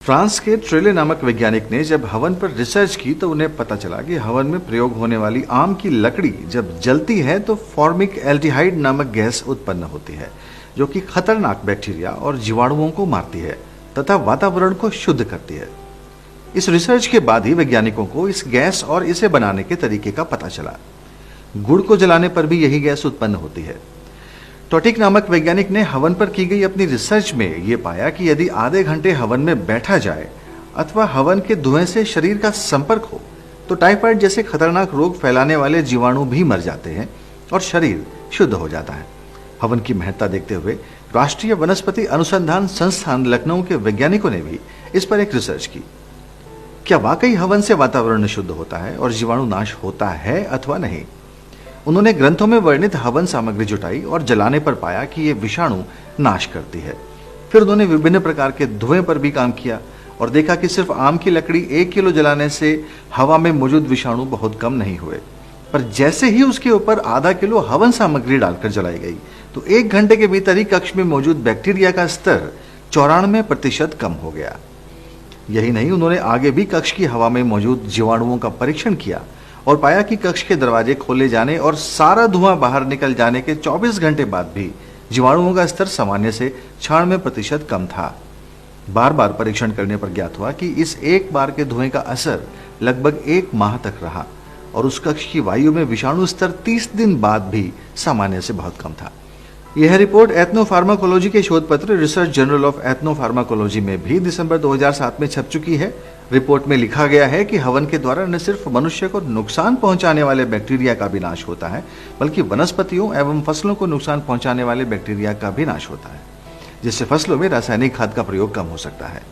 France के ट्रेले नामक वैज्ञानिक ने जब हवन पर रिसर्च की तो उन्हें पता चला कि हवन में प्रयोग होने वाली आम की लकड़ी जब जलती है तो फॉर्मिक एल्डिहाइड नामक गैस उत्पन्न होती है, जो कि खतरनाक बैक्टीरिया और जीवाणुओं को मारती है तथा वातावरण को शुद्ध करती है। इस रिसर्च के बाद ही वैज्ञानिकों को इस गैस और इसे बनाने के तरीके का पता चला। गुड़ को जलाने पर भी यही गैस उत्पन्न होती है। टोटिक नामक वैज्ञानिक ने हवन पर की गई अपनी रिसर्च में यह पाया कि यदि आधे घंटे हवन में बैठा जाए अथवा हवन के धुएं से शरीर का संपर्क हो तो टाइफाइड जैसे खतरनाक रोग फैलाने वाले जीवाणु भी मर जाते हैं और शरीर शुद्ध हो जाता है। हवन की महत्ता देखते हुए राष्ट्रीय वनस्पति अनुसंधान संस्थान लखनऊ के वैज्ञानिकों ने भी इस पर एक रिसर्च की। क्या वाकई हवन से वातावरण शुद्ध होता है और जीवाणु नाश होता है अथवा नहीं? उन्होंने ग्रंथों में वर्णित हवन सामग्री जुटाई और जलाने पर पाया कि ये विषाणु नाश करती है। फिर उन्होंने विभिन्न प्रकार के धुएं पर भी काम किया और देखा कि सिर्फ आम की लकड़ी 1 किलो जलाने से हवा में मौजूद विषाणु बहुत कम नहीं हुए, पर जैसे ही उसके ऊपर आधा किलो हवन सामग्री डालकर जलाई गई तो 1 घंटे के भीतर ही कक्ष में मौजूद बैक्टीरिया का स्तर 94% कम हो गया। यही नहीं, उन्होंने आगे भी कक्ष की हवा में मौजूद जीवाणुओं का परीक्षण किया और पाया कि कक्ष के दरवाजे खोले जाने और सारा धुआं बाहर निकल जाने के 24 घंटे बाद भी जीवाणुओं का स्तर सामान्य से 96% कम था। बार बार परीक्षण करने पर ज्ञात हुआ कि इस एक बार के धुएं का असर लगभग 1 माह तक रहा और उस कक्ष की वायु में विषाणु स्तर 30 दिन बाद भी सामान्य से बहुत कम था। यह रिपोर्ट एथनोफार्माकोलॉजी के शोध पत्र रिसर्च जर्नल ऑफ एथनोफार्माकोलॉजी में भी दिसंबर 2007 में छप चुकी है। रिपोर्ट में लिखा गया है कि हवन के द्वारा न सिर्फ मनुष्य को नुकसान पहुंचाने वाले बैक्टीरिया का भी नाश होता है, बल्कि वनस्पतियों एवं फसलों को नुकसान पहुंचाने वाले बैक्टीरिया का भी नाश होता है, जिससे फसलों में रासायनिक खाद का प्रयोग कम हो सकता है।